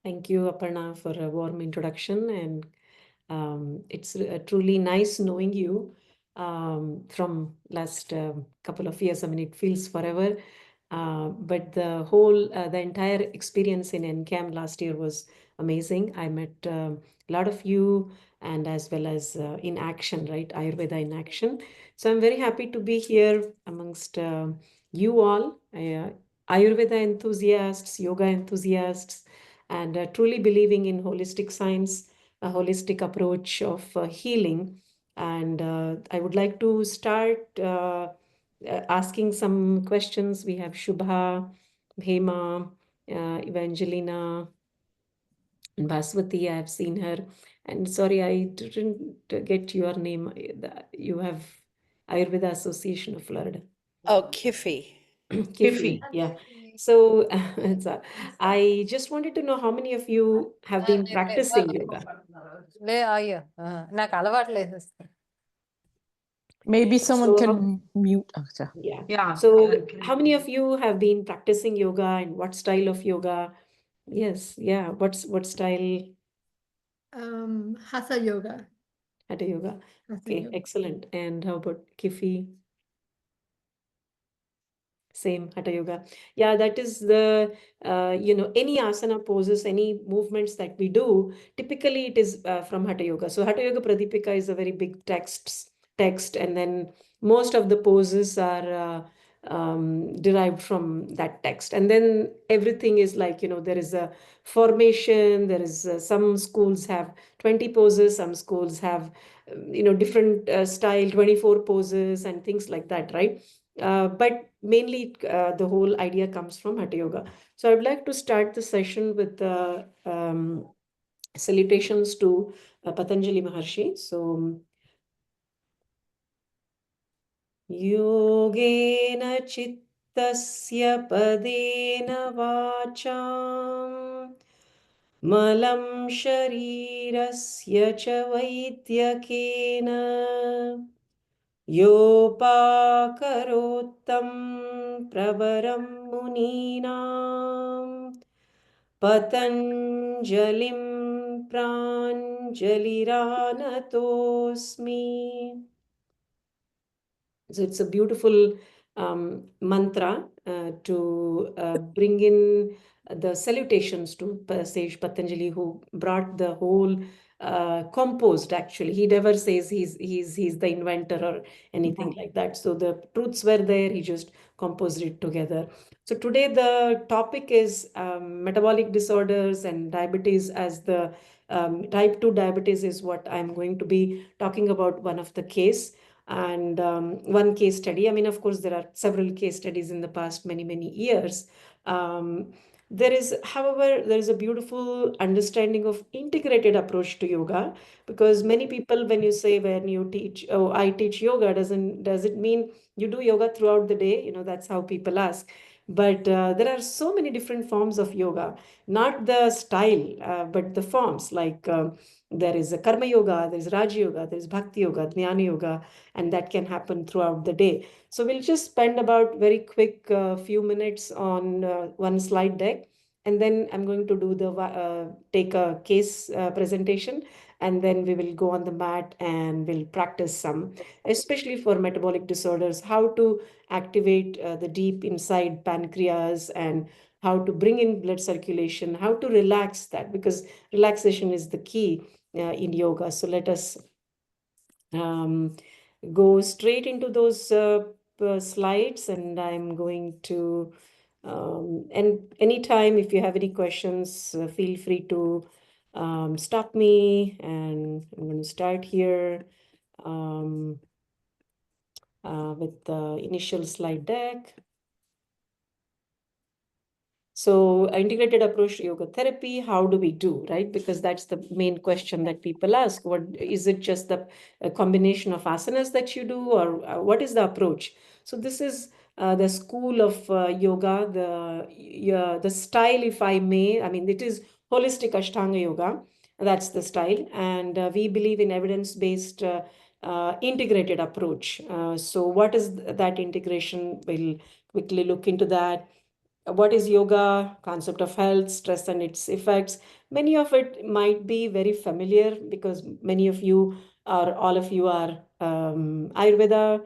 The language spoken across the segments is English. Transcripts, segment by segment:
Thank you, Aparna, for a warm introduction. And it's truly nice knowing you from last couple of years. I mean, it feels forever. But the entire experience in NCAM last year was amazing. I met a lot of you, and as well as in action, right? Ayurveda in action. So I'm very happy to be here amongst you all, Ayurveda enthusiasts, yoga enthusiasts, and truly believing in holistic science, a holistic approach of healing. And I would like to start asking some questions. We have Shubha, Bhema, Evangelina, and Baswati. I have seen her. And sorry, I didn't get your name. You have Ayurveda Association of Florida. Oh, Kiffy. Kiffy, yeah. So I just wanted to know how many of you have been practicing yoga. నాకు అలవాట్లేదు. Maybe someone So can mute. yeah. So how many of you have been practicing yoga, and what style of yoga? Yes, yeah. What style? Hatha yoga. Hatha yoga. Hatha Okay, yoga. excellent. And how about Kiffy? Same Hatha yoga. Yeah, that is the any asana poses, any movements that we do, typically it is from Hatha yoga. So Hatha yoga Pradipika is a very big text, and then most of the poses are derived from that text, and then everything is like, there is a formation. There is some schools have 20 poses, some schools have different style, 24 poses and things like that, right? But mainly the whole idea comes from Hatha Yoga. So I would like to start the session with salutations to Patanjali Maharshi. So Yogena Chittasya Padena Vacham Malam Sharirasya Cha Vaidyakena Yopakarottam Pravaram Muninam Patanjalim Pranjaliranatosmi. So it's a beautiful mantra to bring in the salutations to Sage Patanjali, who brought the whole composed. Actually, he never says he's the inventor or anything like that. So the truths were there. He just composed it together. So today the topic is metabolic disorders and diabetes. As the type 2 diabetes is what I'm going to be talking about, one of the case. And one case study. I mean, of course, there are several case studies in the past many years. However, there is a beautiful understanding of integrated approach to yoga, because many people, when you teach, oh, I teach yoga, does it mean you do yoga throughout the day? That's how people ask. But there are so many different forms of yoga, not the style, but the forms. Like there is a karma yoga, there is Raj yoga, there is bhakti yoga, jnana yoga, and that can happen throughout the day. So we'll just spend about very quick few minutes on one slide deck, and then I'm going to do take a case presentation, and then we will go on the mat and we'll practice some, especially for metabolic disorders, how to activate the deep inside pancreas, and how to bring in blood circulation, how to relax that, because relaxation is the key in yoga. So let us go straight into those slides, and I'm going to, and anytime if you have any questions, feel free to stop me, and I'm going to start here with the initial slide deck. So integrated approach to yoga therapy, how do we do, right? Because that's the main question that people ask. What is it, just the combination of asanas that you do, or what is the approach? So this is the school of yoga, the style, if I may. I mean, it is holistic Ashtanga yoga. That's the style. And we believe in evidence-based integrated approach. So what is that integration will quickly look into that. What is yoga? Concept of health, stress and its effects. Many of it might be very familiar because many of you, or all of you, are Ayurveda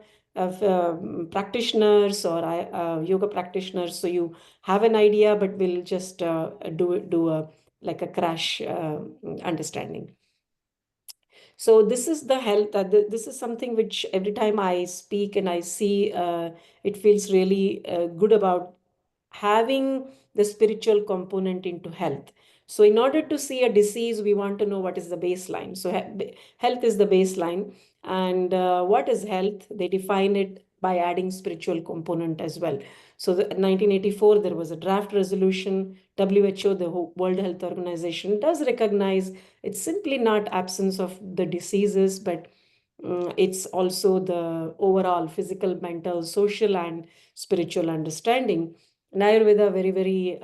practitioners or yoga practitioners, so you have an idea, but we'll just do a like a crash understanding. So this is the health. This is something which every time I speak and I see, it feels really good about having the spiritual component into health. So in order to see a disease, we want to know what is the baseline. So health is the baseline. And what is health? They define it by adding spiritual component as well. So 1984, there was a draft resolution. WHO, the World Health Organization, does recognize it's simply not absence of the diseases, but it's also the overall physical, mental, social, and spiritual understanding. In Ayurveda, very, very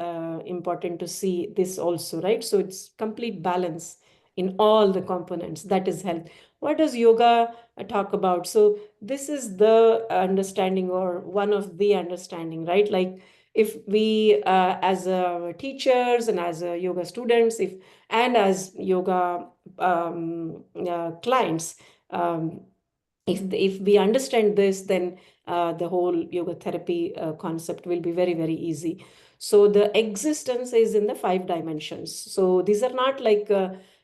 important to see this also, right? So it's complete balance in all the components. That is health. What does yoga talk about? So this is the understanding, or one of the understanding, right? Like if we, as teachers and as yoga students, if and as yoga clients, um, if we understand this, then the whole yoga therapy concept will be very, very easy. So the existence is in the 5 dimensions. So these are not like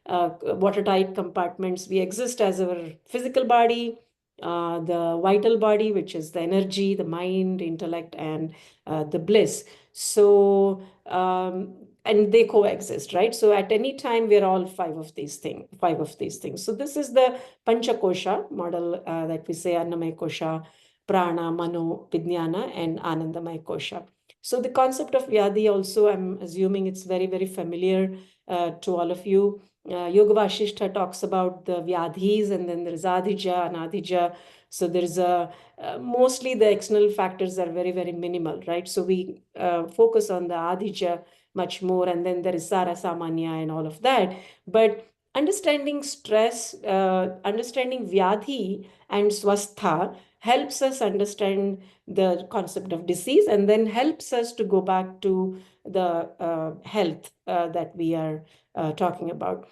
watertight compartments. We exist as our physical body, the vital body, which is the energy, the mind, intellect, and the bliss. So and they coexist, right? So at any time, we're all five of these things. So this is the Panchakosha model that we say: Annamaya Kosha, Prana, Mano, Vijnana, and Anandamaya Kosha. So the concept of Vyadhi also, I'm assuming it's very, very familiar to all of you. Yoga Vasishtha talks about the Vyadhis, and then there's Adhija, Anadhija. So there's mostly the external factors are very, very minimal, right? So we focus on the Adhija much more, and then there is Sara Samanya and all of that. But understanding stress, understanding Vyadhi and Swastha helps us understand the concept of disease, and then helps us to go back to the health that we are talking about.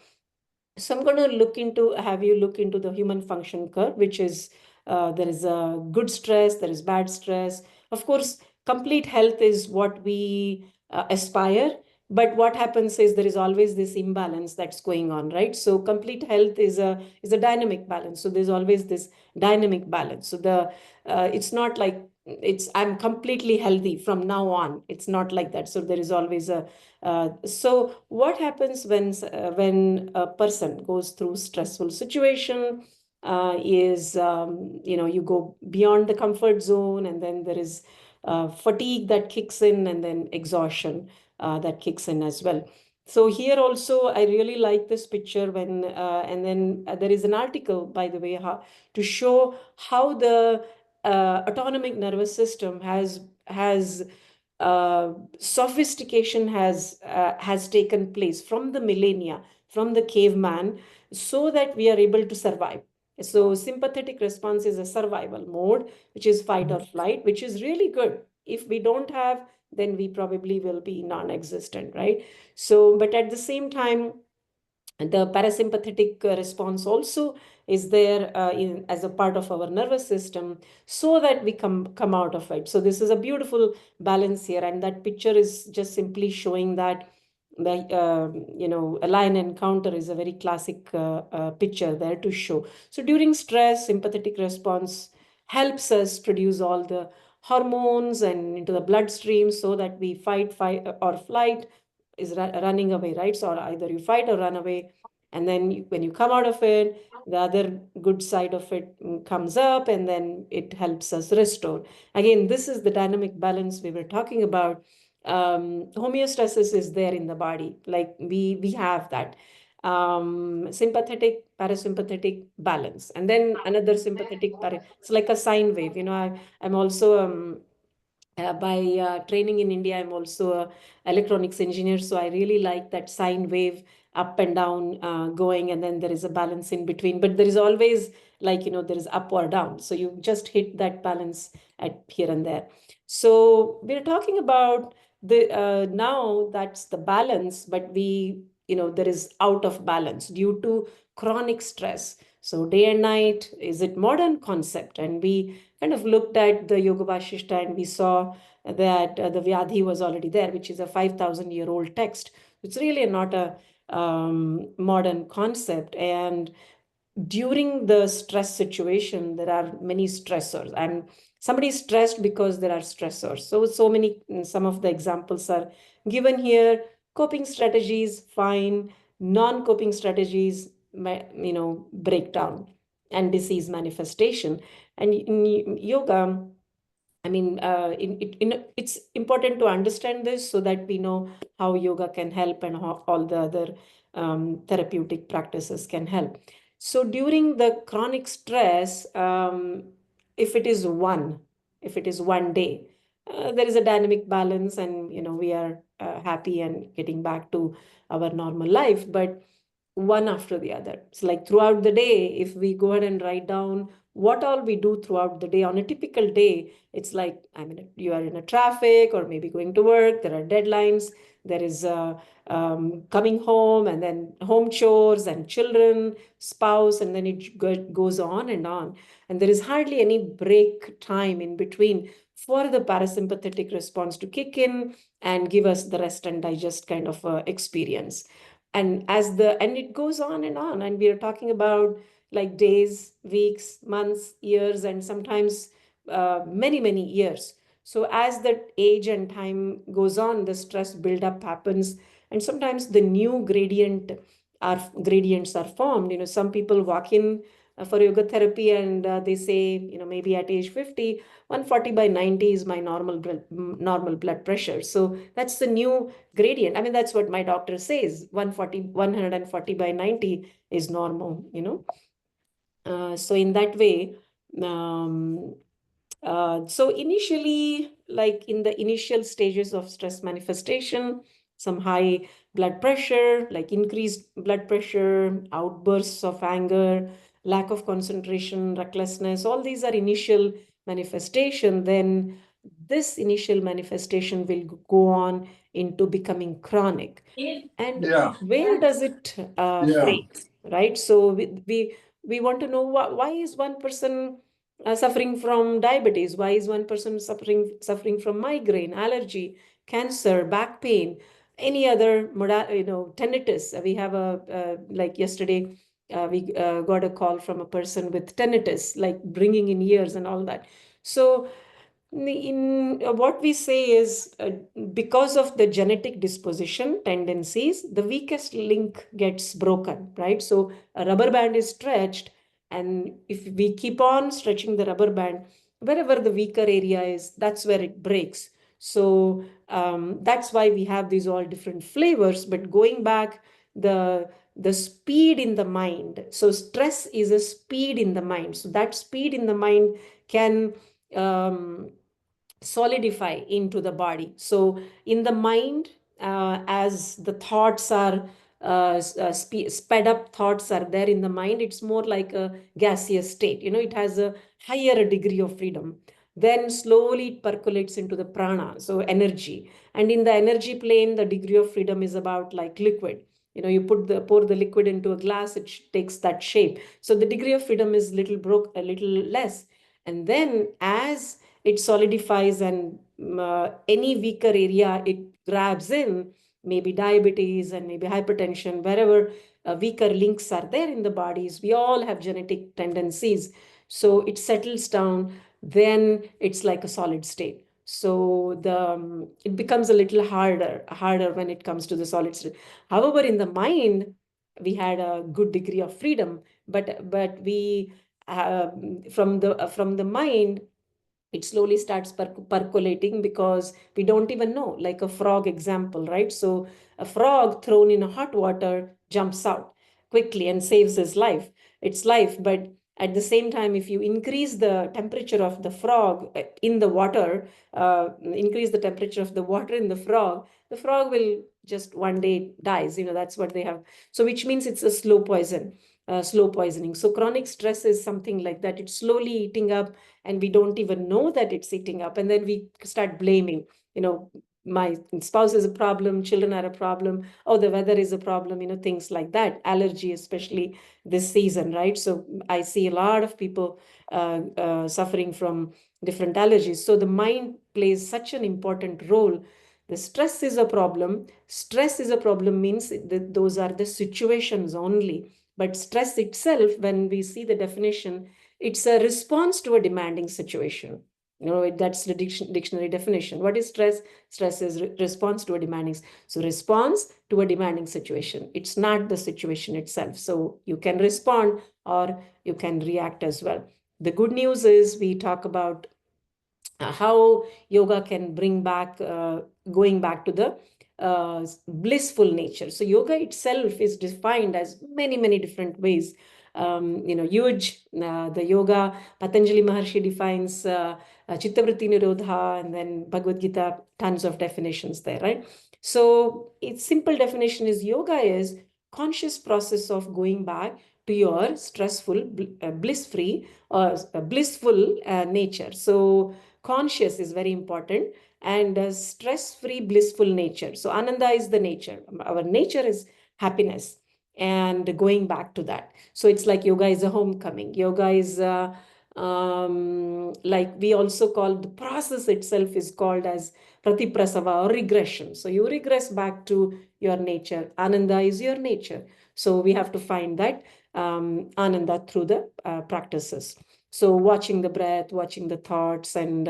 So I'm going to have you look into the human function curve, which is there is a good stress, there is bad stress. Of course, complete health is what we aspire. But what happens is there is always this imbalance that's going on, right? So complete health is a dynamic balance. So there's always this dynamic balance. So it's not like I'm completely healthy from now on. It's not like that. So there is always a so what happens when a person goes through stressful situation is you go beyond the comfort zone, and then there is fatigue that kicks in, and then exhaustion that kicks in as well. So here also, I really like this picture when and then there is an article, by the way, to show how the autonomic nervous system has sophistication has taken place from the millennia, from the caveman, so that we are able to survive. So sympathetic response is a survival mode, which is fight or flight, which is really good. If we don't have, then we probably will be non-existent, right? So, but at the same time, the parasympathetic response also is there as a part of our nervous system, so that we come out of it. So this is a beautiful balance here, and that picture is just simply showing that the a lion encounter is a very classic picture there to show. So during stress, sympathetic response helps us produce all the hormones and into the bloodstream, so that we fight or flight is running away, right? So either you fight or run away. And then when you come out of it, the other good side of it comes up, and then it helps us restore. Again, this is the dynamic balance we were talking about. Homeostasis is there in the body. Like we have that sympathetic, parasympathetic balance. And then another sympathetic, it's like a sine wave. I'm also by training in India, I'm also a electronics engineer. So I really like that sine wave up and down going, and then there is a balance in between. But there is always like, there is up or down. So you just hit that balance at here and there. So we're talking about the now that's the balance, but there is out of balance due to chronic stress. So day and night, is it modern concept? And we kind of looked at the Yoga Vashishta and we saw that the Vyadhi was already there, which is a 5,000-year-old text. It's really not a modern concept. And during the stress situation, there are many stressors, and somebody is stressed because there are stressors. So many, some of the examples are given here. Coping strategies, fine. Non-coping strategies, breakdown and disease manifestation. And in yoga, I mean, it's important to understand this so that we know how yoga can help and how all the other therapeutic practices can help. So during the chronic stress, if it is one day, there is a dynamic balance, and we are happy and getting back to our normal life. But one after the other, it's like throughout the day, if we go ahead and write down what all we do throughout the day on a typical day, it's like, I mean, you are in a traffic or maybe going to work, there are deadlines, there is coming home, and then home chores and children, spouse, and then it goes on and on. And there is hardly any break time in between for the parasympathetic response to kick in and give us the rest and digest kind of experience. And it goes on, and we are talking about like days, weeks, months, years, and sometimes many years. So as the age and time goes on, the stress buildup happens, and sometimes the new gradients are formed. Some people walk in for yoga therapy, and they say, maybe at age 50, 140/90 is my normal blood pressure. So that's the new gradient. I mean, that's what my doctor says. 140/90 is normal. So in that way, um, so initially, like in the initial stages of stress manifestation, some high blood pressure, like increased blood pressure, outbursts of anger, lack of concentration, recklessness, all these are initial manifestation. Then this initial manifestation will go on into becoming chronic. And where does it break, right? So we want to know why is one person suffering from diabetes? Why is one person suffering from migraine, allergy, cancer, back pain, any other tinnitus? We have like yesterday, we got a call from a person with tinnitus, like bringing in ears and all that. So in what we say is, because of the genetic disposition tendencies, the weakest link gets broken, right? So a rubber band is stretched, and if we keep on stretching the rubber band, wherever the weaker area is, that's where it breaks. So that's why we have these all different flavors. But going back, the speed in the mind. So stress is a speed in the mind. So that speed in the mind can solidify into the body. So in the mind, as the thoughts are sped up, thoughts are there in the mind, it's more like a gaseous state. It has a higher degree of freedom. Then slowly it percolates into the prana, so energy. And in the energy plane, the degree of freedom is about like liquid. You pour the liquid into a glass, it takes that shape. So the degree of freedom is a little less. And then as it solidifies, and any weaker area it grabs in, maybe diabetes and maybe hypertension, wherever weaker links are there in the bodies, we all have genetic tendencies. So it settles down, then it's like a solid state. So it becomes a little harder when it comes to the solid state. However, in the mind, we had a good degree of freedom, but we from the mind, it slowly starts percolating, because we don't even know, like a frog example, right? So a frog thrown in a hot water jumps out quickly and saves its life. But at the same time, if you increase the temperature of the frog in the water, increase the temperature of the water in the frog will just one day dies. That's what they have. So which means it's a slow poison. slow poisoning. So chronic stress is something like that. It's slowly eating up, and we don't even know that it's eating up. And then we start blaming, my spouse is a problem, children are a problem, oh, the weather is a problem, things like that. Allergy, especially this season, right? So I see a lot of people suffering from different allergies. So the mind plays such an important role. The stress is a problem. Stress is a problem means that those are the situations only. But stress itself, when we see the definition, it's a response to a demanding situation. That's the dictionary definition. What is stress? Stress is response to a demanding. So response to a demanding situation. It's not the situation itself. So you can respond or you can react as well. The good news is we talk about how yoga can bring back, going back to the blissful nature. So yoga itself is defined as many, many different ways. Huge, the yoga, Patanjali Maharshi defines Chittavritti Nirodha, and then Bhagavad Gita, tons of definitions there, right? So its simple definition is yoga is conscious process of going back to your stressful, bliss-free or blissful nature. So conscious is very important, and stress-free, blissful nature. So Ananda is the nature. Our nature is happiness, and going back to that. So it's like yoga is a homecoming. Yoga is like we also call the process itself is called as pratiprasava or regression. So you regress back to your nature. Ananda is your nature. So we have to find that Ananda through the practices. So watching the breath, watching the thoughts, and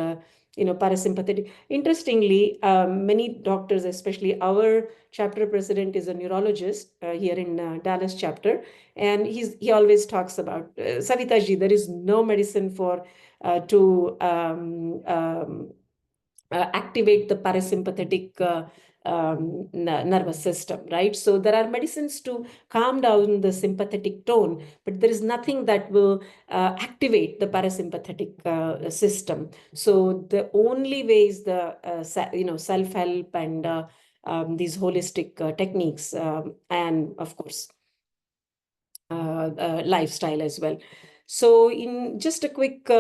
parasympathetic. Interestingly, many doctors, especially our chapter president is a neurologist here in Dallas chapter, and he always talks about, Savitaji, there is no medicine for to activate the parasympathetic nervous system, right? So there are medicines to calm down the sympathetic tone, but there is nothing that will activate the parasympathetic system. So the only way is the self-help and these holistic techniques, and of course lifestyle as well. So in just a quick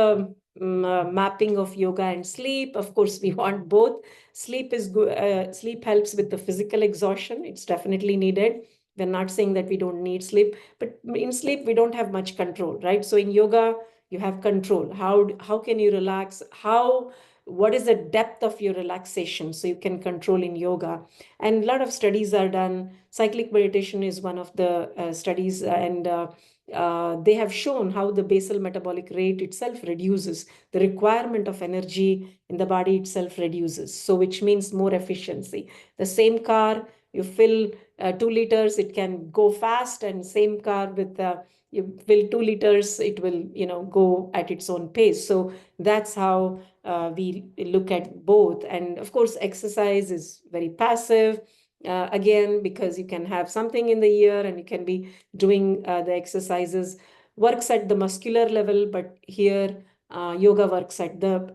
mapping of yoga and sleep, of course, we want both. Sleep is good. Sleep helps with the physical exhaustion. It's definitely needed. We're not saying that we don't need sleep, but in sleep, we don't have much control, right? So in yoga, you have control. How can you relax? What is the depth of your relaxation? So you can control in yoga. And a lot of studies are done. Cyclic meditation is one of the studies, and they have shown how the basal metabolic rate itself reduces. The requirement of energy in the body itself reduces. So which means more efficiency. The same car, you fill 2 liters, it can go fast, and same car with you fill 2 liters, it will go at its own pace. So that's how we look at both. And of course, exercise is very passive. Again, because you can have something in the ear and you can be doing the exercises, works at the muscular level, but here yoga works at the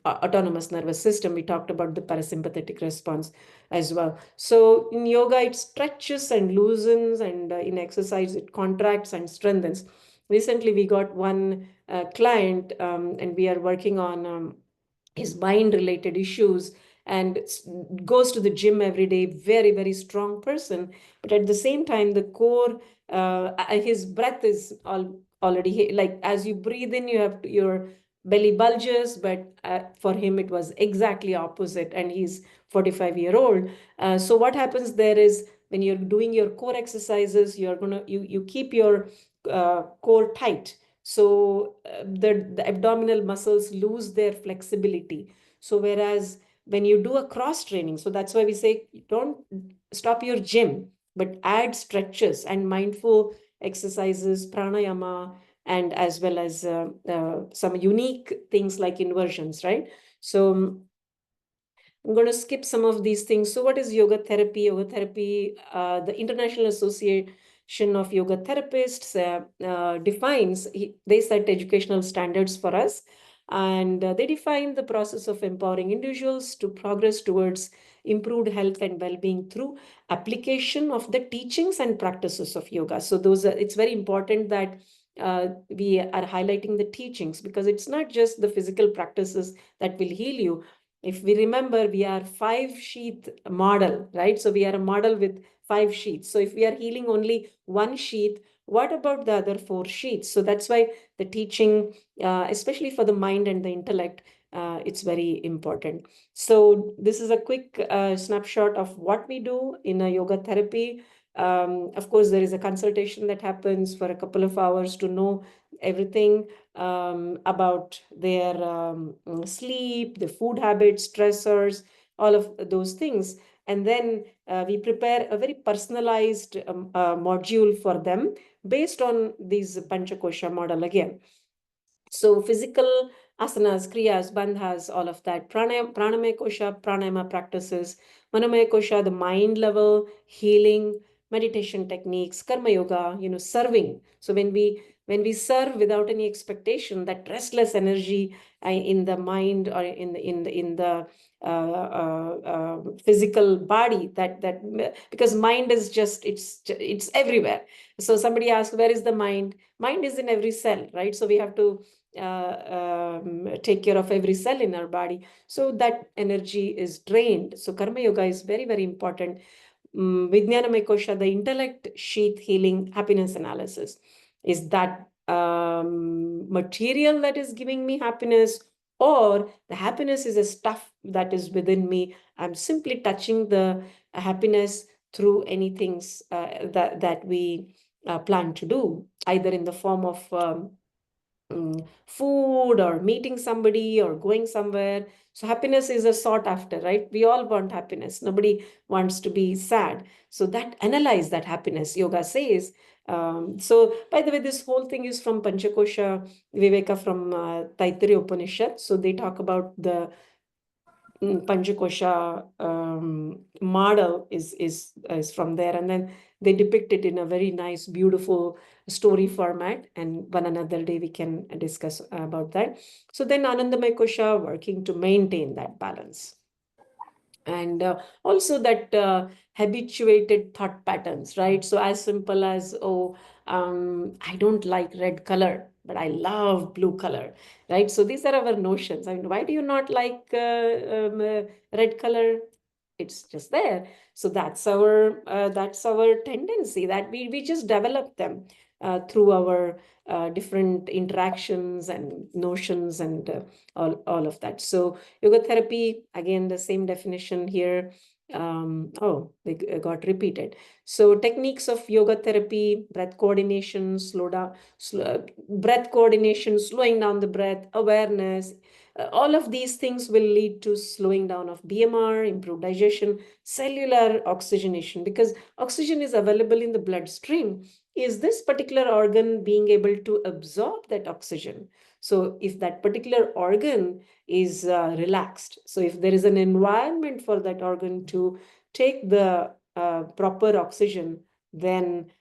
autonomous nervous system. We talked about the parasympathetic response as well. So in yoga, it stretches and loosens, and in exercise, it contracts and strengthens. Recently, we got one client, and we are working on his mind-related issues, and goes to the gym every day, very, very strong person. But at the same time, the core, his breath is already, like as you breathe in, you have your belly bulges, but for him, it was exactly opposite, and he's 45-year-old. So what happens there is when you're doing your core exercises, you keep your core tight. So the abdominal muscles lose their flexibility. So whereas when you do a cross training, so that's why we say don't stop your gym, but add stretches and mindful exercises, pranayama, and as well as some unique things like inversions, right? So I'm going to skip some of these things. So what is yoga therapy? Yoga therapy, the International Association of Yoga Therapists defines, they set educational standards for us. And they define the process of empowering individuals to progress towards improved health and well-being through application of the teachings and practices of yoga. So those are, it's very important that we are highlighting the teachings, because it's not just the physical practices that will heal you. If we remember, we are 5-sheath model, right? So we are a model with 5 sheaths. So if we are healing only one sheath, what about the other 4 sheaths? So that's why the teaching, especially for the mind and the intellect, it's very important. So this is a quick snapshot of what we do in a yoga therapy. Of course, there is a consultation that happens for a couple of hours to know everything about their sleep, the food habits, stressors, all of those things. And then we prepare a very personalized module for them based on these Panchakosha model again. So physical asanas, kriyas, bandhas, all of that. Pranamaya kosha, pranayama practices. Manomaya kosha, the mind level, healing, meditation techniques, karma yoga, serving. So when we serve without any expectation, that restless energy in the mind or in the physical body, that because mind is just it's everywhere. So somebody asked, where is the mind? Mind is in every cell, right? So we have to take care of every cell in our body, so that energy is drained. So karma yoga is very, very important. Vijnanamaya kosha, the intellect sheath healing, happiness analysis. Is that material that is giving me happiness, or the happiness is a stuff that is within me? I'm simply touching the happiness through anything that we plan to do, either in the form of food or meeting somebody or going somewhere. So happiness is a sought after, right? We all want happiness. Nobody wants to be sad. So that analyze that happiness, yoga says. So by the way, this whole thing is from Panchakosha Viveka from Taittiriya Upanishad. So they talk about the Panchakosha model is from there, and then they depict it in a very nice, beautiful story format. And one another day we can discuss about that. So then Anandamaya Kosha working to maintain that balance. And also that habituated thought patterns, right? So as simple as, oh, I don't like red color, but I love blue color, right? So these are our notions. I mean, why do you not like red color? It's just there. So that's our tendency, that we just develop them through our different interactions and notions and all of that. So yoga therapy, again, the same definition here. They got repeated. So techniques of yoga therapy: breath coordination, breath coordination, slowing down the breath, awareness. All of these things will lead to slowing down of BMR, improved digestion, cellular oxygenation, because oxygen is available in the bloodstream. Is this particular organ being able to absorb that oxygen? So if that particular organ is relaxed, so if there is an environment for that organ to take the proper oxygen, then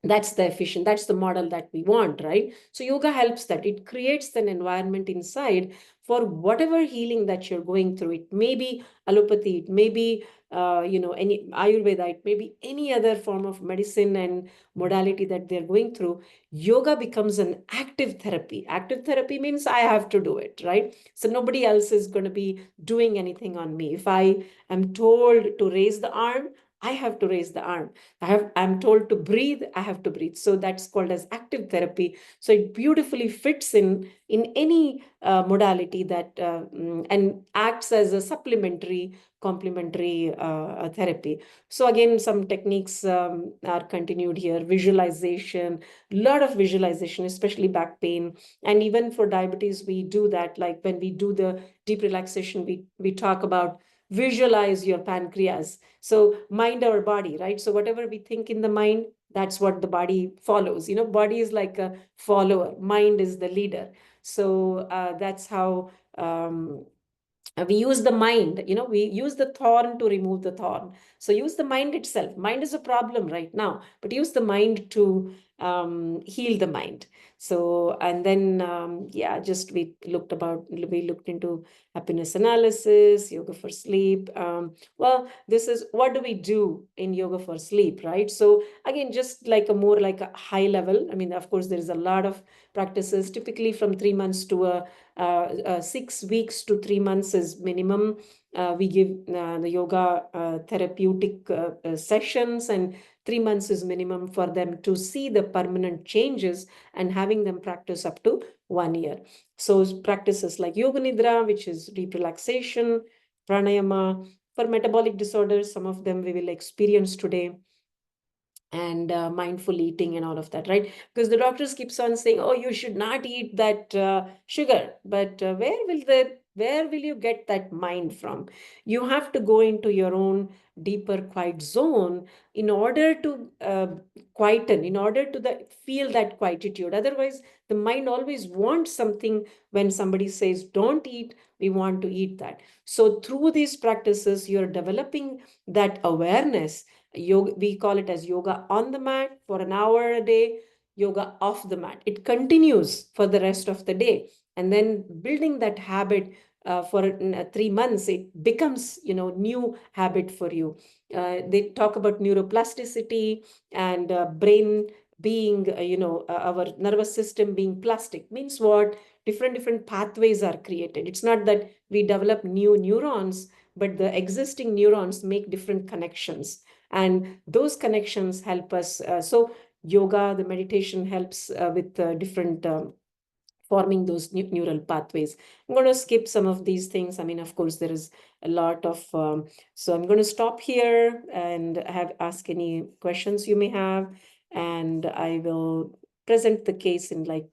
that's the model that we want, right? So yoga helps that. It creates an environment inside for whatever healing that you're going through. It may be allopathy, it may be any Ayurveda, it may be any other form of medicine and modality that they're going through. Yoga becomes an active therapy. Active therapy means I have to do it, right? So nobody else is going to be doing anything on me. If I am told to raise the arm, I have to raise the arm. I'm told to breathe, I have to breathe. So that's called as active therapy. So it beautifully fits in any modality that and acts as a supplementary, complementary therapy. So again, some techniques are continued here. Visualization, a lot of visualization, especially back pain. And even for diabetes, we do that. Like when we do the deep relaxation, we talk about visualize your pancreas. So mind our body, right? So whatever we think in the mind, that's what the body follows. Body is like a follower, mind is the leader. So that's how we use the mind. We use the thorn to remove the thorn. So use the mind itself. Mind is a problem right now, but use the mind to heal the mind. So, and then, yeah, just we looked into happiness analysis, yoga for sleep. Well, this is what do we do in yoga for sleep, right? So again, just like a more like a high level. I mean, of course, there is a lot of practices, typically from 3 months to 6 weeks to 3 months is minimum. We give the yoga therapeutic sessions, and 3 months is minimum for them to see the permanent changes, and having them practice up to 1 year. So practices like yoga nidra, which is deep relaxation, pranayama. For metabolic disorders, some of them we will experience today, and mindful eating and all of that, right? Because the doctors keeps on saying, oh, you should not eat that sugar, but where will you get that mind from? You have to go into your own deeper quiet zone in order to quieten, in order to feel that quietude. Otherwise, the mind always wants something. When somebody says don't eat, we want to eat that. So through these practices, you're developing that awareness. Yoga, we call it as yoga on the mat for an hour a day, yoga off the mat. It continues for the rest of the day. And then building that habit for 3 months, it becomes, new habit for you. They talk about neuroplasticity and brain being, our nervous system being plastic. Means what? Different pathways are created. It's not that we develop new neurons, but the existing neurons make different connections, and those connections help us. So yoga, the meditation helps with different forming those neural pathways. I'm going to skip some of these things. I mean, of course, there is a lot of, so I'm going to stop here and ask any questions you may have, and I will present the case in like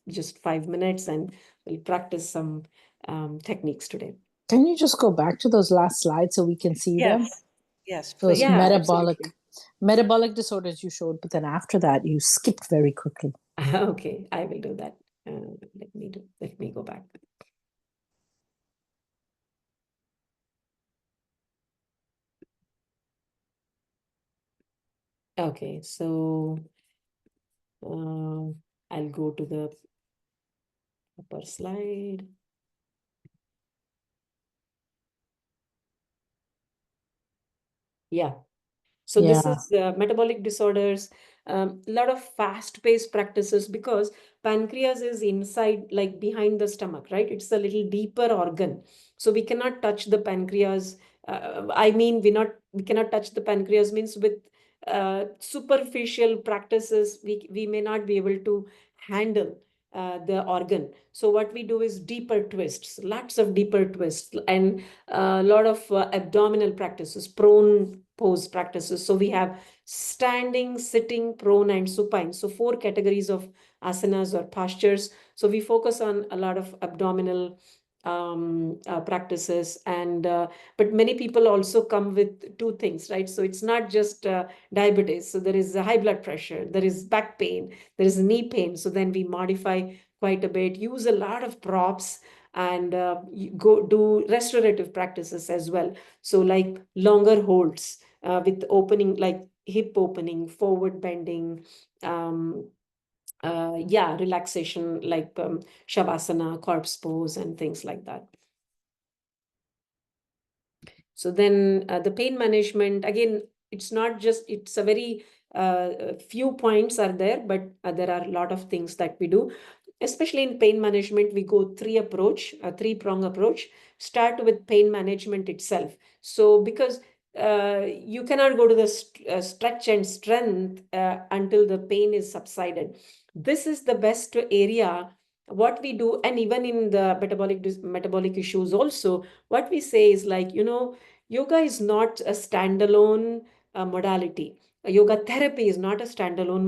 just 5 minutes, and we'll practice some techniques today. Can you just go back to those last slides so we can see them? Yes, Those please. Yeah, metabolic disorders you showed, but then after that you skipped very quickly. Okay, I will do that. Let me go back. Okay, so I'll go to the upper slide. Yeah. So this is metabolic disorders, a lot of fast-paced practices, because pancreas is inside, like behind the stomach, right? It's a little deeper organ. So we cannot touch the pancreas. I mean, we cannot touch the pancreas means with superficial practices, we may not be able to handle the organ. So what we do is deeper twists, lots of deeper twists, and a lot of abdominal practices, prone pose practices. So we have standing, sitting, prone, and supine. So 4 categories of asanas or postures. So we focus on a lot of abdominal practices, and but many people also come with 2 things, right? So it's not just diabetes. So there is high blood pressure, there is back pain, there is knee pain. So then we modify quite a bit, use a lot of props, and go do restorative practices as well. So like longer holds with opening, like hip opening, forward bending, relaxation, like shavasana, corpse pose, and things like that. So then the pain management, again, it's not just, it's a very few points are there, but there are a lot of things that we do. Especially in pain management, we go a 3-prong approach. Start with pain management itself. So because you cannot go to the stretch and strength until the pain is subsided. This is the best area. What we do, and even in the metabolic issues also, what we say is like, yoga is not a standalone modality. Yoga therapy is not a standalone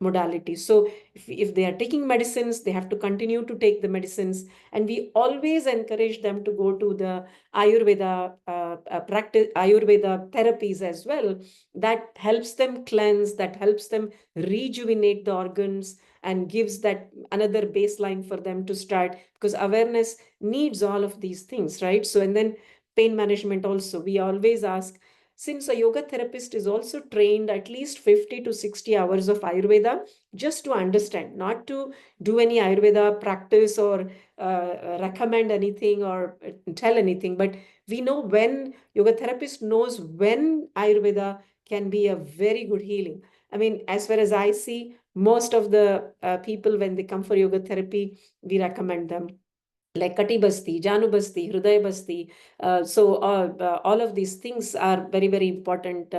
modality. So if they are taking medicines, they have to continue to take the medicines. And we always encourage them to go to the Ayurveda Ayurveda therapies as well. That helps them cleanse, that helps them rejuvenate the organs, and gives that another baseline for them to start, because awareness needs all of these things, right? So, and then pain management also, we always ask, since a yoga therapist is also trained at least 50 to 60 hours of Ayurveda, just to understand, not to do any Ayurveda practice or recommend anything or tell anything, but we know when yoga therapist knows when Ayurveda can be a very good healing. I mean, as far as I see, most of the people, when they come for yoga therapy, we recommend them like Kati Basti, Janu Basti, Hriday Basti. So all of these things are very, very important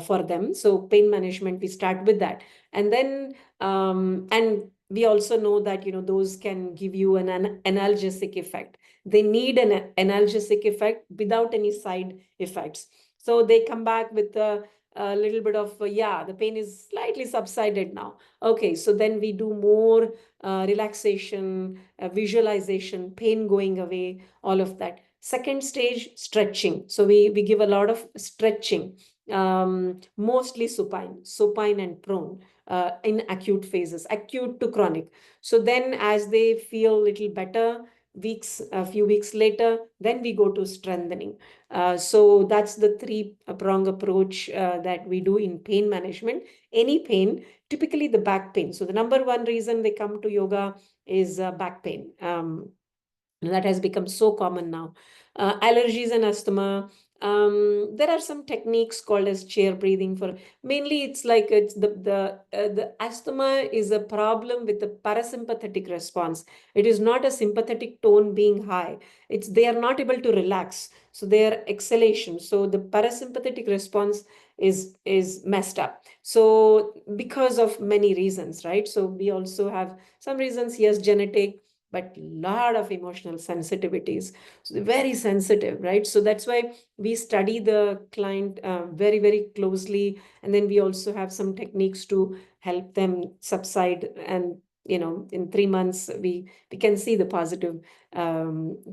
for them. So pain management, we start with that. And then, and we also know that, those can give you an analgesic effect. They need an analgesic effect without any side effects. So they come back with a little bit of, yeah, the pain is slightly subsided now. Okay, so then we do more relaxation, visualization, pain going away, all of that. Second stage, stretching. So we give a lot of stretching, mostly supine and prone in acute phases, acute to chronic. So then as they feel a little better, a few weeks later, then we go to strengthening. So that's the three-prong approach that we do in pain management. Any pain, typically the back pain. So the number one reason they come to yoga is back pain. That has become so common now. Allergies and asthma. There are some techniques called as chair breathing for, mainly it's like it's the asthma is a problem with the parasympathetic response. It is not a sympathetic tone being high. They are not able to relax. So their exhalation. So the parasympathetic response is messed up. So because of many reasons, right? So we also have some reasons, yes, genetic, but lot of emotional sensitivities. So they're very sensitive, right? So that's why we study the client very, very closely. And then we also have some techniques to help them subside. And, in 3 months, we can see the positive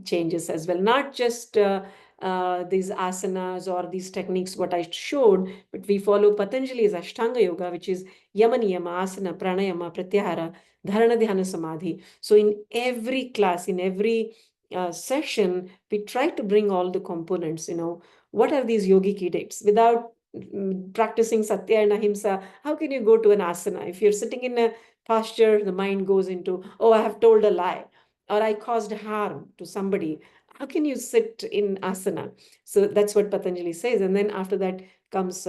changes as well. Not just these asanas or these techniques, what I showed, but we follow Patanjali's Ashtanga Yoga, which is Yama Niyama, Asana, Pranayama, Pratyahara, Dharana Dhyana Samadhi. So in every class, in every session, we try to bring all the components, what are these yogic edicts? Without practicing Satya and Ahimsa, how can you go to an asana? If you're sitting in a posture, the mind goes into, oh, I have told a lie, or I caused harm to somebody. How can you sit in asana? So that's what Patanjali says. And then after that comes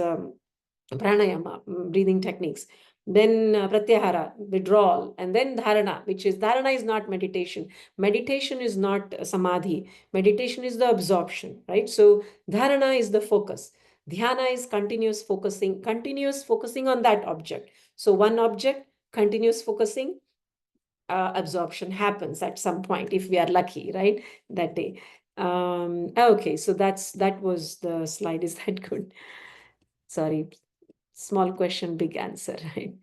pranayama, breathing techniques. Then pratyahara, withdrawal, and then dharana, dharana is not meditation. Meditation is not samadhi. Meditation is the absorption, right? So dharana is the focus. Dhyana is continuous focusing on that object. So one object, continuous focusing, absorption happens at some point if we are lucky, right? That day. Okay, so that was the slide. Is that good? Sorry, small question, big answer, right?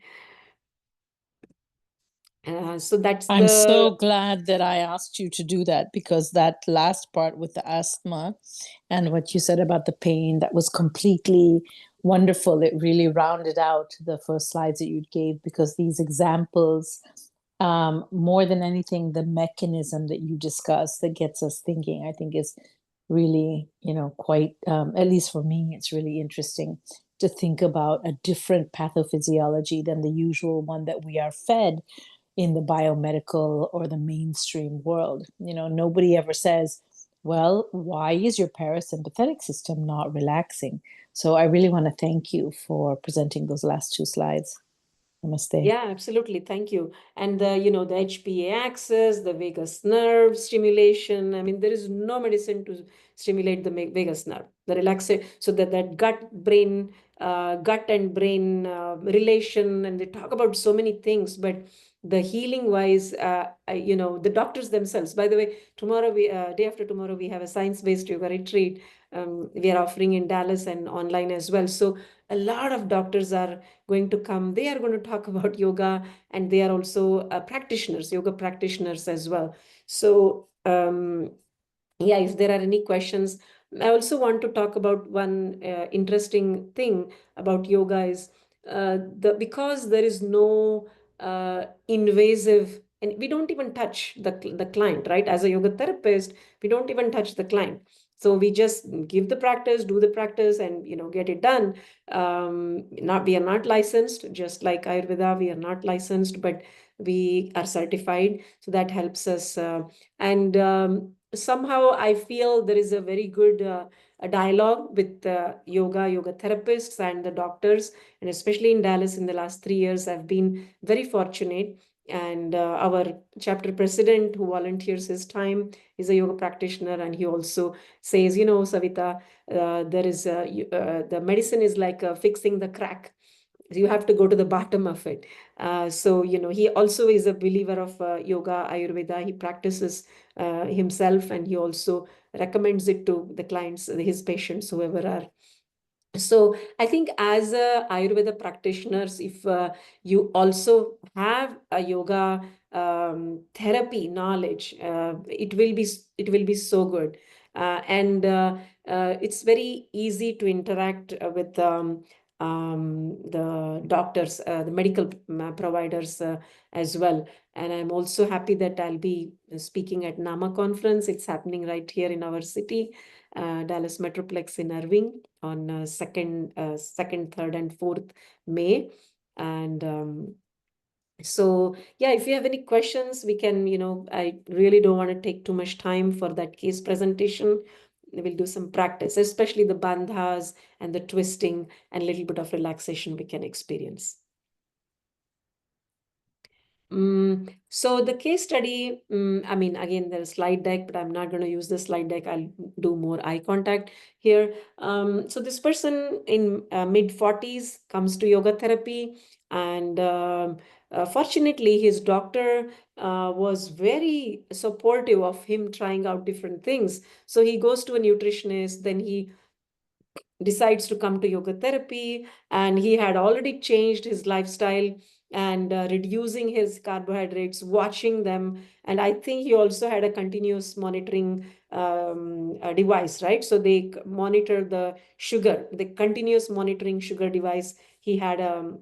So that's I'm so glad that I asked you to do that, because that last part with the asthma and what you said about the pain, that was completely wonderful. It really rounded out the first slides that you gave, because these examples, more than anything, the mechanism that you discussed that gets us thinking, I think is really, quite, at least for me, it's really interesting to think about a different pathophysiology than the usual one that we are fed in the biomedical or the mainstream world. Nobody ever says, well, why is your parasympathetic system not relaxing? So I really want to thank you for presenting those last two slides. Namaste. Yeah, absolutely. Thank you. And the HPA axis, the vagus nerve stimulation. I mean, there is no medicine to stimulate the vagus nerve, the relaxation, so that gut and brain relation. And they talk about so many things, but the healing wise, the doctors themselves, by the way, tomorrow day after tomorrow, we have a science-based yoga retreat. We are offering in Dallas and online as well. So a lot of doctors are going to come. They are going to talk about yoga, and they are also practitioners, yoga practitioners as well. So yeah, if there are any questions, I also want to talk about one interesting thing about yoga is because there is no invasive, and we don't even touch the client, right? As a yoga therapist, we don't even touch the client. So we just give the practice, do the practice, and get it done. We are not licensed, just like Ayurveda. We are not licensed, but we are certified. So that helps us. And somehow I feel there is a very good a dialogue with yoga therapists and the doctors, and especially in Dallas in the last 3 years, I've been very fortunate. And our chapter president, who volunteers his time, is a yoga practitioner, and he also says, Savita, there is the medicine is like fixing the crack. You have to go to the bottom of it. So he also is a believer of yoga Ayurveda. He practices himself, and he also recommends it to the clients, his patients, whoever are. So I think as a Ayurveda practitioners, if you also have a yoga therapy knowledge, it will be so good. And it's very easy to interact with the doctors, the medical providers as well. And I'm also happy that I'll be speaking at NAMA conference. It's happening right here in our city, Dallas Metroplex in Irving, on 2nd, 3rd, and 4th May. And so, yeah, if you have any questions, we can, I really don't want to take too much time for that case presentation. We'll do some practice, especially the bandhas and the twisting, and a little bit of relaxation we can experience. So the case study, I mean, again, there's a slide deck, but I'm not going to use the slide deck. I'll do more eye contact here. So this person in mid-40s comes to yoga therapy, and fortunately, his doctor was very supportive of him trying out different things. So he goes to a nutritionist, then he decides to come to yoga therapy, and he had already changed his lifestyle and reducing his carbohydrates, watching them. And I think he also had a continuous monitoring device, right? So they monitor the sugar, the continuous monitoring sugar device. He had a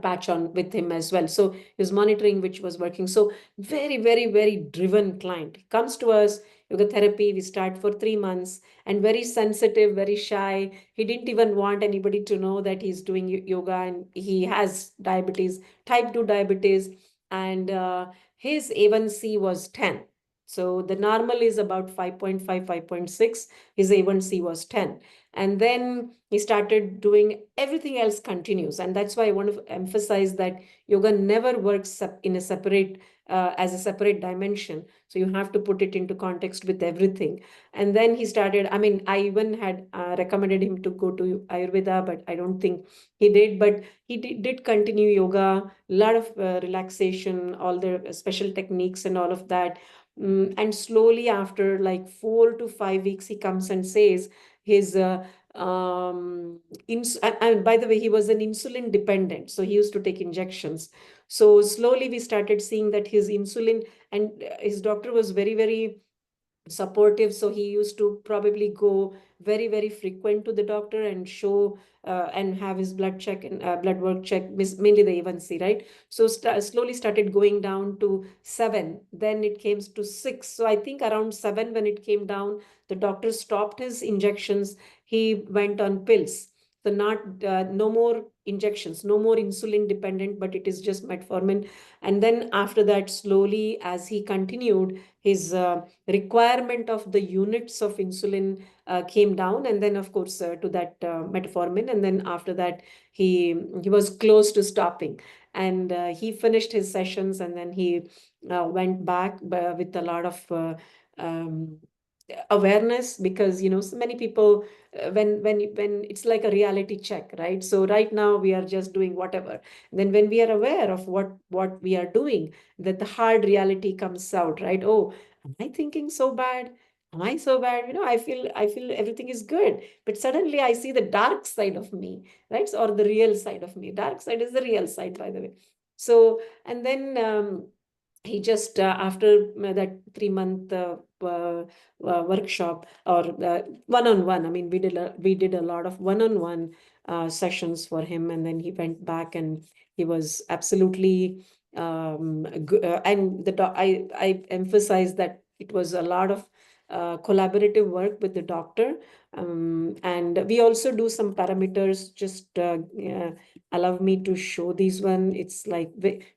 patch on with him as well. So he was monitoring which was working. So very, very, very driven client. He comes to us, yoga therapy, we start for 3 months, and very sensitive, very shy. He didn't even want anybody to know that he's doing yoga, and he has diabetes, type 2 diabetes, and his A1C was 10. So the normal is about 5.5, 5.6. His A1C was 10. And then he started doing everything else continues. And that's why I want to emphasize that yoga never works in a separate, as a separate dimension. So you have to put it into context with everything. And then he started, I mean, I even had recommended him to go to Ayurveda, but I don't think he did. But he did continue yoga, a lot of relaxation, all the special techniques and all of that. And slowly, after like 4 to 5 weeks, he comes and says his and by the way, he was an insulin dependent, so he used to take injections. So slowly we started seeing that his insulin, and his doctor was very, very supportive. So he used to probably go very, very frequent to the doctor and show and have his blood check and blood work check, mainly the A1C, right? So slowly started going down to 7. Then it came to 6. So I think around 7, when it came down, the doctor stopped his injections. He went on pills. So no more injections, no more insulin dependent, but it is just metformin. And then after that, slowly, as he continued, his requirement of the units of insulin came down, and then of course to that metformin. And then after that, he was close to stopping, and he finished his sessions, and then he went back with a lot of um, awareness, because so many people, when it's like a reality check, right? So right now we are just doing whatever. Then when we are aware of what we are doing, that the hard reality comes out, right? Oh, am I thinking so bad? Am I so bad? I feel everything is good, but suddenly I see the dark side of me, right? Or the real side of me. Dark side is the real side, by the way. So, and then he just after that 3 month workshop, or one-on-one, I mean, we did a lot of one-on-one sessions for him, and then he went back, and he was absolutely and I emphasize that it was a lot of collaborative work with the doctor. And we also do some parameters. Just allow me to show these one. It's like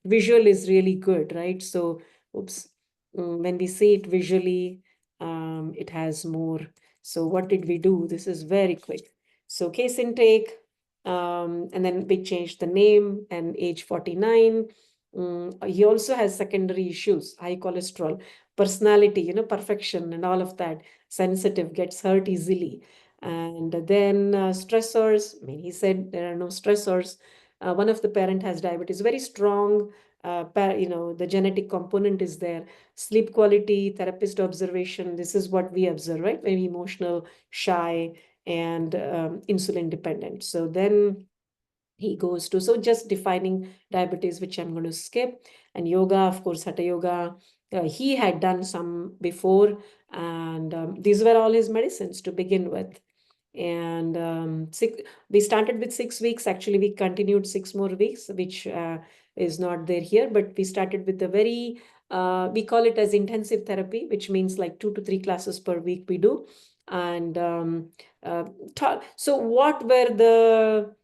visual is really good, right? So, oops, when we see it visually, it has more. So what did we do? This is very quick. So case intake, and then we changed the name and age 49. He also has secondary issues, high cholesterol, personality, perfection and all of that, sensitive, gets hurt easily. And then stressors, I mean, he said there are no stressors. One of the parent has diabetes, very strong, the genetic component is there. Sleep quality, therapist observation, this is what we observe, right? Very emotional, shy, and insulin dependent. So then he goes to, so just defining diabetes, which I'm going to skip. And yoga, of course, hatha yoga, he had done some before, and these were all his medicines to begin with. And we started with 6 weeks. Actually, we continued 6 more weeks, which is not there here, but we started with a very, we call it as intensive therapy, which means like 2 to 3 classes per week we do. And uh, so what were the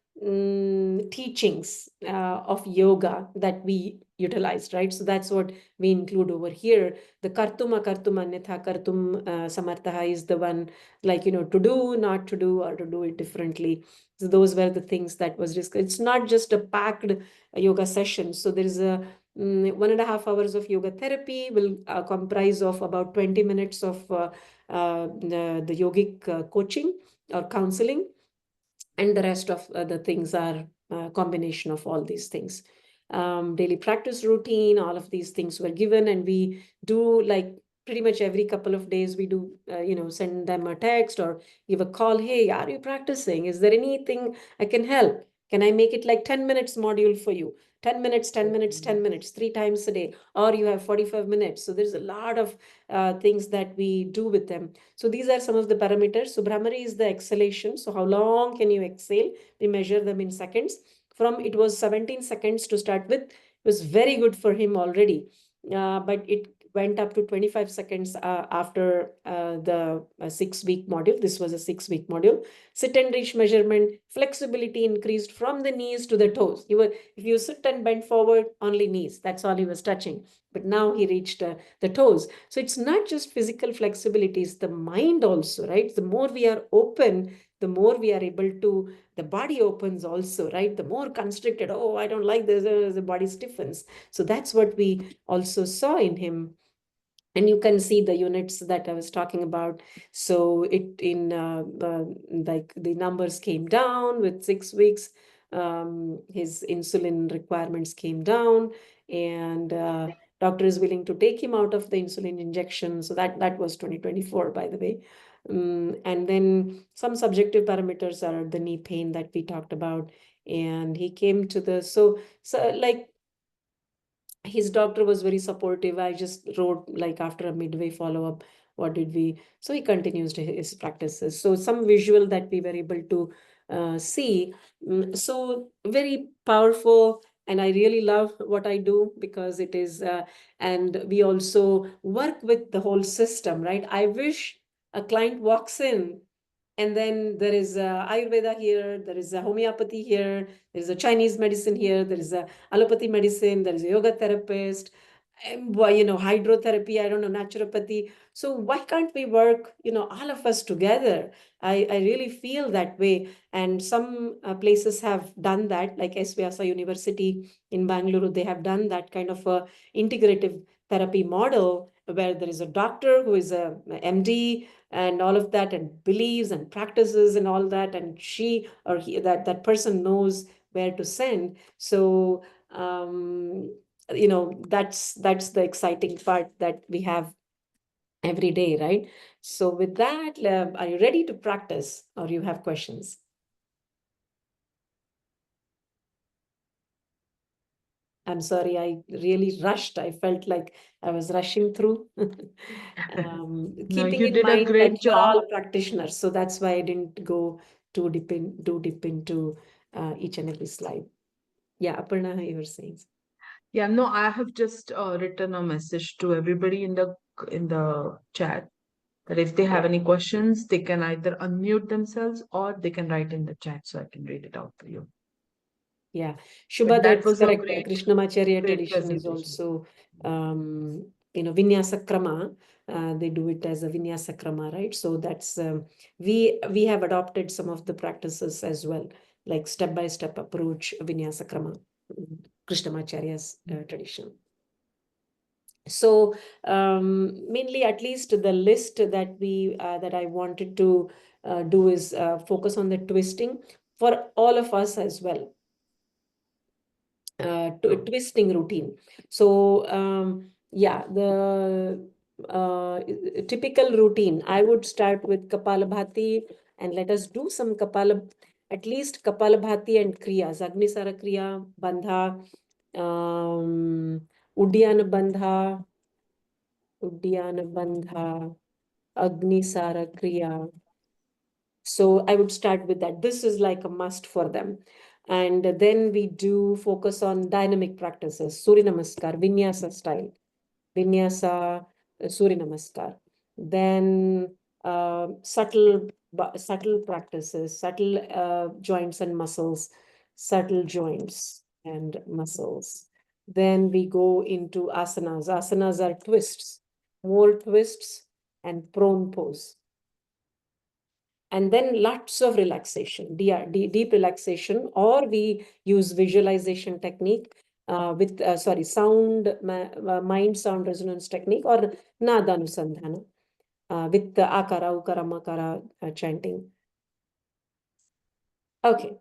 teachings of yoga that we utilized, right? So that's what we include over here. The kartum akartum anyatha kartum samartha is the one, like, to do, not to do, or to do it differently. So those were the things that was discussed. It's not just a packed yoga session. So there is a 1.5 hours of yoga therapy will comprise of about 20 minutes of the yogic coaching or counseling, and the rest of the things are a combination of all these things. Daily practice routine, all of these things were given, and we do, like, pretty much every couple of days we do send them a text or give a call. Hey, are you practicing? Is there anything I can help? Can I make it like 10 minutes module for you? 10 minutes, 10 minutes, 10 minutes, 3 times a day, or you have 45 minutes. So there's a lot of things that we do with them. So these are some of the parameters. So Brahmari is the exhalation. So how long can you exhale? We measure them in seconds. From, it was 17 seconds to start with. It was very good for him already. But it went up to 25 seconds after the 6 week module. This was a 6 week module. Sit and reach measurement, flexibility increased from the knees to the toes. If you sit and bend forward, only knees. That's all he was touching. But now he reached the toes. So it's not just physical flexibility, it's the mind also, right? The more we are open, the more we are able to, the body opens also, right? The more constricted, oh, I don't like this, the body stiffens. So that's what we also saw in him. And you can see the units that I was talking about. So it in like the numbers came down with 6 weeks. His insulin requirements came down, and doctor is willing to take him out of the insulin injection. So that was 2024, by the way. And then some subjective parameters are the knee pain that we talked about. And he came to the, so like, his doctor was very supportive. I just wrote, like, after a midway follow-up, what did we, so he continues to his practices. So some visual that we were able to see. So very powerful, and I really love what I do, because it is and we also work with the whole system, right? I wish a client walks in, and then there is Ayurveda here, there is a homeopathy here, there is a Chinese medicine here, there is a allopathy medicine, there is a yoga therapist, and, hydrotherapy, I don't know, naturopathy. So why can't we work, all of us together? I really feel that way. And some places have done that, like S. Vyasa University in Bangalore, they have done that kind of a integrative therapy model, where there is a doctor who is a MD and all of that, and believes and practices and all that, and she or he, that person knows where to send. So that's the exciting part that we have every day, right? So with that, are you ready to practice, or you have questions? I'm sorry, I really rushed. I felt like I was rushing through. No, Keeping you in did a mind that great you're job. all practitioners, so that's why I didn't go too deep into each and every slide. Yeah, Aparna, you were saying. Yeah, no, I have just written a message to everybody in the chat. that if they have any questions, they can either unmute themselves or they can write in the chat so I can read it out for you. Yeah, But Shubha, that that's was a correct. great, Krishnamacharya great tradition is presentation. also, Vinyasa Krama. They do it as a Vinyasa Krama, right? So that's, we have adopted some of the practices as well, like step-by-step approach, Vinyasa Krama, Krishnamacharya's tradition. So mainly, at least the list that that I wanted to do is focus on the twisting for all of us as well. Twisting routine. So yeah, the typical routine, I would start with Kapalabhati, and let us do some at least Kapalabhati and Kriyas, Agnisara Kriya, Bandha, Uddiyana Bandha, Agnisara Kriya. So I would start with that. This is like a must for them. And then we do focus on dynamic practices, Surya Namaskar, Vinyasa style, Vinyasa, Surya Namaskar. Then subtle practices, subtle joints and muscles, subtle joints and muscles. Then we go into asanas. Asanas are twists, more twists and prone pose. And then lots of relaxation, deep relaxation, or we use visualization technique with, mind sound resonance technique, or nada anusandhana with the akara, ukara, makara chanting. Okay.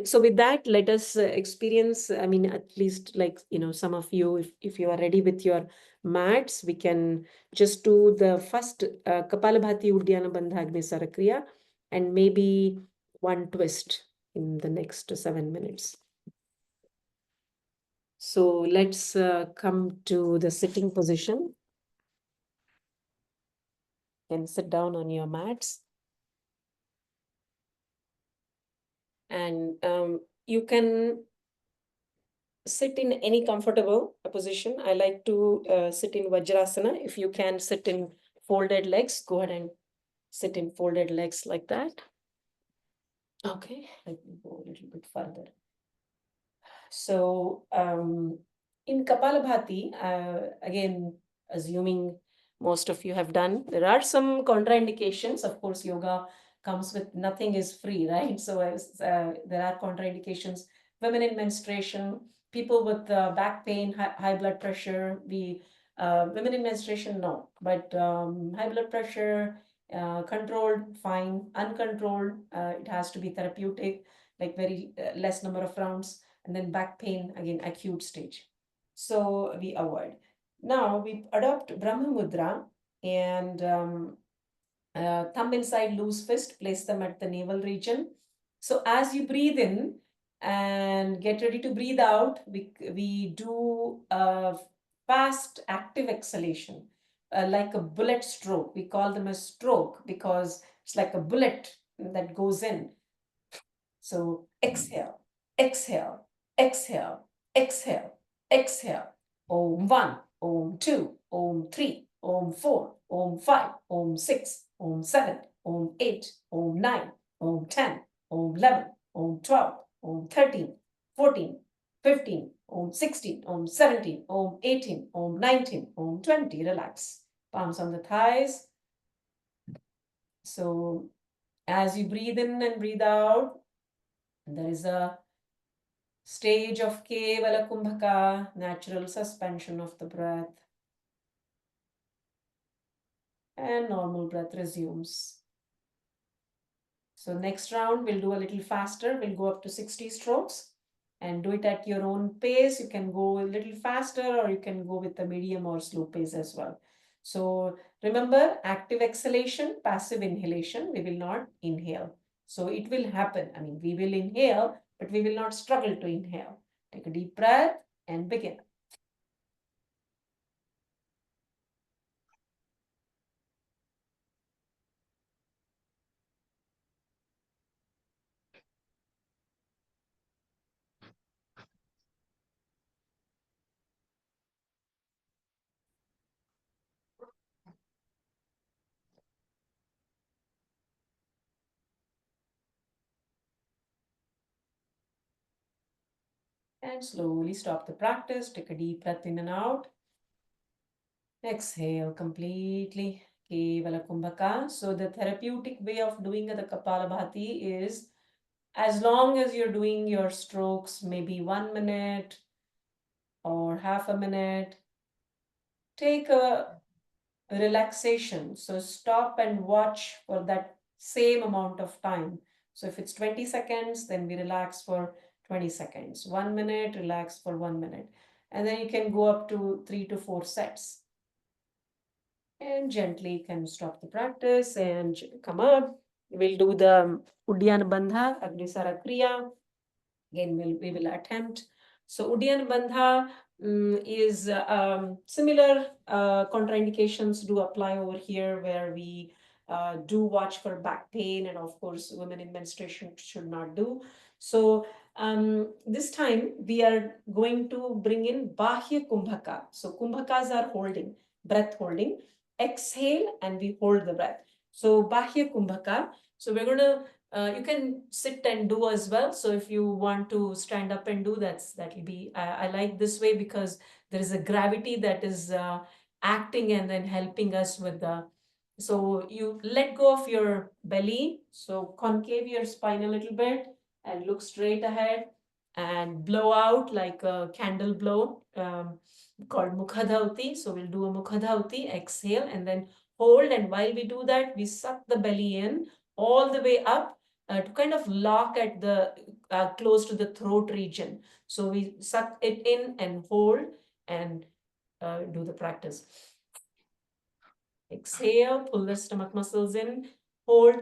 So with that, let us experience, I mean, at least like, some of you, if you are ready with your mats, we can just do the first Kapalabhati Uddiyana Bandha Agnisara Kriya, and maybe one twist in the next 7 minutes. So let's come to the sitting position. You can sit down on your mats. And you can sit in any comfortable position. I like to sit in Vajrasana. If you can sit in folded legs, go ahead and sit in folded legs like that. Okay, let me go a little bit further. So in Kapalabhati, again, assuming most of you have done, there are some contraindications. Of course, yoga comes with nothing is free, right? So there are contraindications. Women in menstruation, people with back pain, high blood pressure, women in menstruation, no, but high blood pressure, controlled, fine, uncontrolled, it has to be therapeutic, like very less number of rounds, and then back pain, again, acute stage. So we avoid. Now we adopt Brahma Mudra, and thumb inside loose fist, place them at the navel region. So as you breathe in and get ready to breathe out, we do a fast active exhalation, like a bullet stroke. We call them a stroke because it's like a bullet that goes in. So exhale, exhale, exhale, exhale, exhale. Om 1, Om 2, Om 3, Om 4, Om 5, Om 6, Om 7, Om 8, Om 9, Om 10, Om 11, Om 12, Om 13, 14, 15, Om 16, Om 17, Om 18, Om 19, Om 20. Relax. Palms on the thighs. So as you breathe in and breathe out, there is a stage of Kevala Kumbhaka, natural suspension of the breath. And normal breath resumes. So next round, we'll do a little faster. We'll go up to 60 strokes and do it at your own pace. You can go a little faster, or you can go with a medium or slow pace as well. So remember, active exhalation, passive inhalation. We will not inhale. So it will happen. I mean, we will inhale, but we will not struggle to inhale. Take a deep breath and begin. And slowly stop the practice. Take a deep breath in and out. Exhale completely. Kevala Kumbhaka. So the therapeutic way of doing the Kapalabhati is, as long as you're doing your strokes, maybe 1 minute or half a minute, take a relaxation. So stop and watch for that same amount of time. So if it's 20 seconds, then we relax for 20 seconds. 1 minute, relax for 1 minute. And then you can go up to 3 to 4 sets. And gently can stop the practice and come up. We'll do the Uddiyana Bandha, Agnisara Kriya. Again, we will attempt. So Uddiyana Bandha is similar contraindications do apply over here, where we do watch for back pain, and of course women in menstruation should not do. So this time we are going to bring in Bahya Kumbhaka. So Kumbhakas are holding, breath holding. Exhale and we hold the breath. So Bahya Kumbhaka. So we're going to you can sit and do as well. So if you want to stand up and do that'll be, I like this way because there is a gravity that is acting and then helping us with the, so you let go of your belly. So concave your spine a little bit and look straight ahead and blow out like a candle blow called Mukhadhauti. So we'll do a Mukhadhauti, exhale and then hold. And while we do that, we suck the belly in all the way up to kind of lock at the close to the throat region. So we suck it in and hold and do the practice. Exhale, pull the stomach muscles in, hold.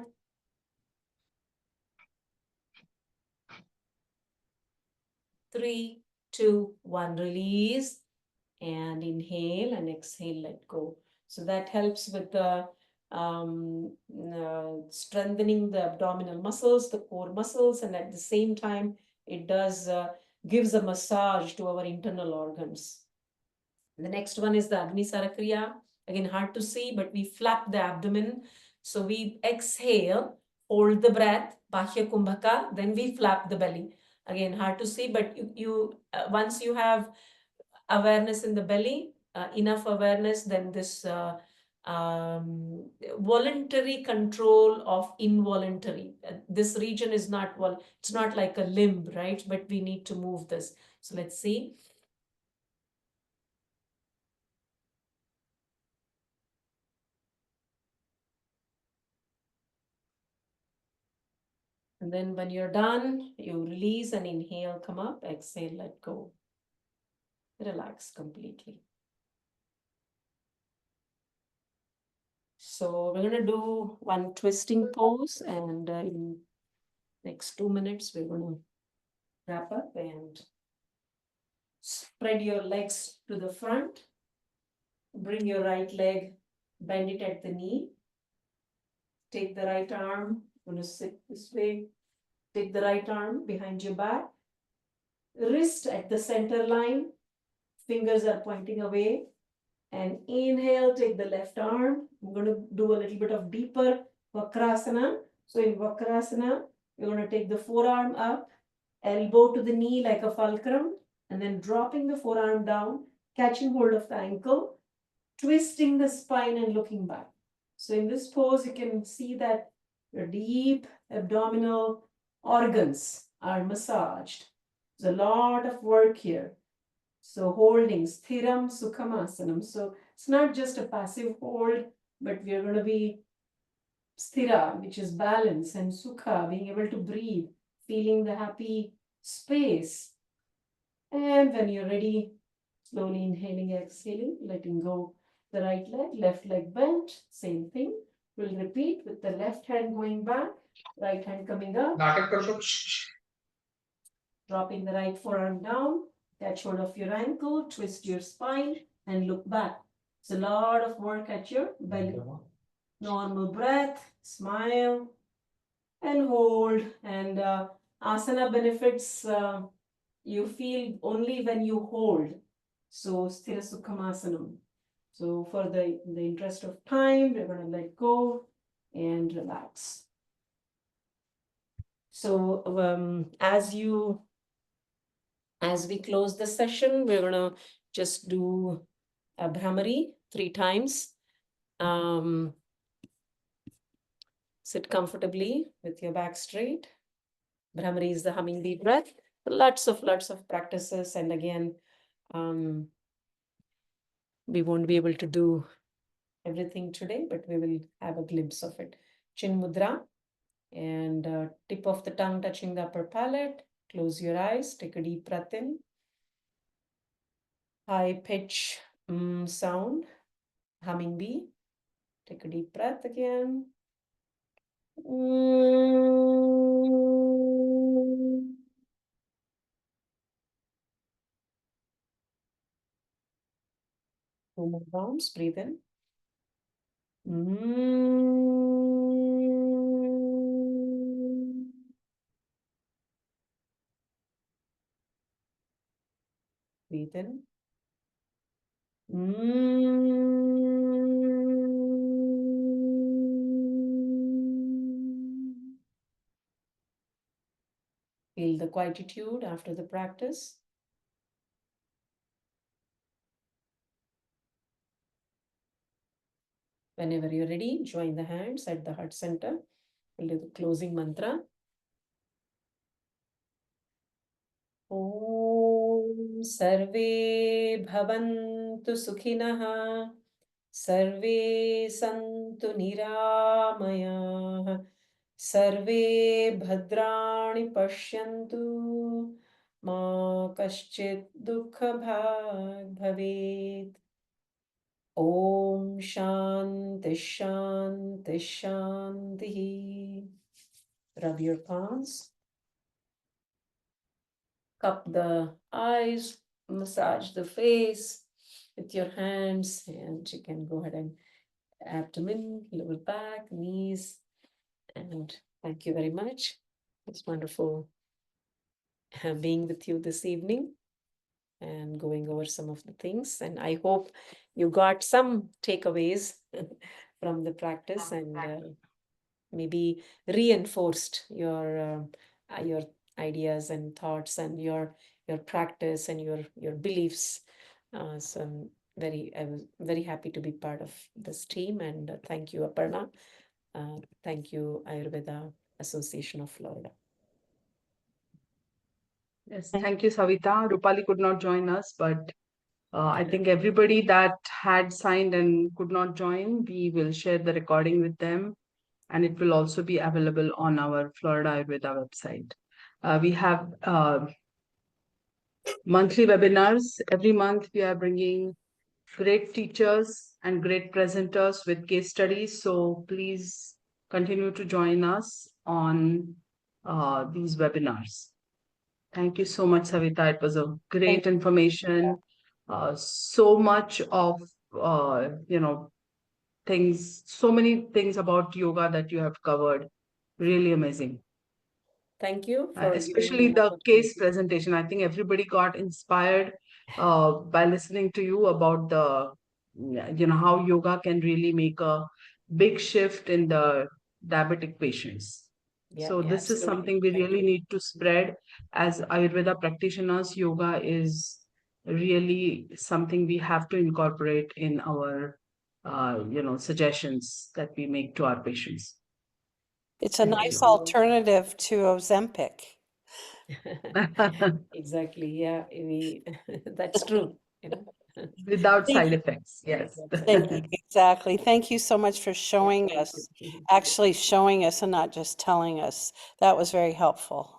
Three, two, one, release. And inhale and exhale, let go. So that helps with the strengthening the abdominal muscles, the core muscles, and at the same time, it does gives a massage to our internal organs. The next one is the Agnisara Kriya. Again, hard to see, but we flap the abdomen. So we exhale, hold the breath, Bahya Kumbhaka, then we flap the belly. Again, hard to see, but once you have awareness in the belly, enough awareness, then this voluntary control of involuntary. This region is not, well, it's not like a limb, right? But we need to move this. So let's see. And then when you're done, you release and inhale, come up, exhale, let go. Relax completely. So we're going to do one twisting pose, and in next 2 minutes, we're going to wrap up and spread your legs to the front. Bring your right leg, bend it at the knee. Take the right arm, I'm going to sit this way. Take the right arm behind your back. Wrist at the center line. Fingers are pointing away. And inhale, take the left arm. I'm going to do a little bit of deeper Vakrasana. So in Vakrasana, we're going to take the forearm up, elbow to the knee like a fulcrum, and then dropping the forearm down, catching hold of the ankle, twisting the spine and looking back. So in this pose, you can see that your deep abdominal organs are massaged. There's a lot of work here. So holding, sthiram sukhamasanam. So it's not just a passive hold, but we are going to be sthira, which is balance, and sukha, being able to breathe, feeling the happy space. And when you're ready, slowly inhaling, exhaling, letting go the right leg, left leg bent, same thing. We'll repeat with the left hand going back, right hand coming up. Dropping the right forearm down, catch hold of your ankle, twist your spine, and look back. It's a lot of work at your belly. Normal breath, smile, and hold. And asana benefits you feel only when you hold. So sthira sukhamasanam. So for the interest of time, we're going to let go and relax. So as you As we close the session, we're gonna just do a Bhramari 3 times. Sit comfortably with your back straight. Bhramari is the humming deep breath. Lots of practices, and again, we won't be able to do everything today, but we will have a glimpse of it. Chin Mudra, and tip of the tongue touching the upper palate. Close your eyes, take a deep breath in. High pitch sound, humming bee. Take a deep breath again. Two more rounds, breathe in. Breathe in. Feel the quietude after the practice. Whenever you're ready, join the hands at the heart center. We'll do the closing mantra. Om Sarve Bhavantu Sukhinah. Sarve Santu Niramayah. Sarve Bhadrani Pashyantu. Ma Kaschit Dukha Bhag Bhavet. Om Shanti Shanti Shanti. Rub your palms. Cup the eyes, massage the face with your hands, and you can go ahead and abdomen, lower back, knees, and thank you very much. It's wonderful being with you this evening and going over some of the things, and I hope you got some takeaways from the practice and maybe reinforced your ideas and thoughts and your practice and your beliefs. So I was very happy to be part of this team, and thank you, Aparna. Thank you, Ayurveda Association of Florida. Yes, thank you, Savita. Rupali could not join us, but I think everybody that had signed and could not join, we will share the recording with them, and it will also be available on our Florida Ayurveda website. We have monthly webinars. Every month, we are bringing great teachers and great presenters with case studies. So please continue to join us on these webinars. Thank you so much, Savita. It was a great information. So much of things, so many things about yoga that you have covered. Really amazing. Thank you for Especially the case presentation. I think everybody got inspired by listening to you about how yoga can really make a big shift in the diabetic patients. So this is something we really need to spread as Ayurveda practitioners. Yoga is really something we have to incorporate in our suggestions that we make to our patients. It's a nice alternative to Ozempic. Exactly. Yeah, that's true. Without side effects. Yes. Exactly. Thank you so much for showing us, actually showing us and not just telling us. That was very helpful.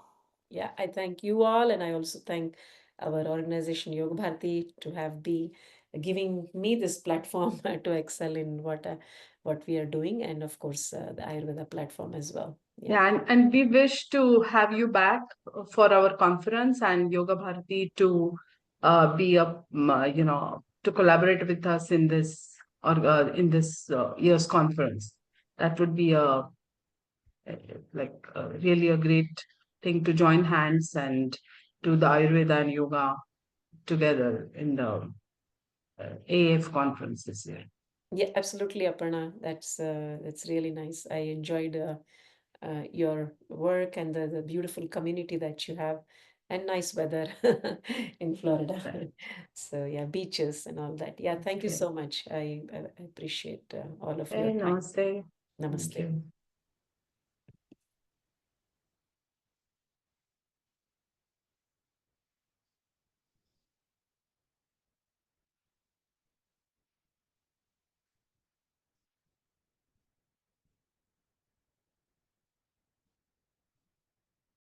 Yeah, I thank you all, and I also thank our organization Yoga Bharati to be giving me this platform to excel in what we are doing, and of course the Ayurveda platform as well. Yeah, and we wish to have you back for our conference and Yoga Bharati to be to collaborate with us in this year's conference. That would be really a great thing to join hands and do the Ayurveda and yoga together in the AF conference this year. Yeah, absolutely, Aparna. That's really nice. I enjoyed your work and the beautiful community that you have and nice weather in Florida. Right. So yeah, beaches and all that. Yeah, thank you Okay. so much. I appreciate all of your Hey, time. namaste. Thank Namaste. you.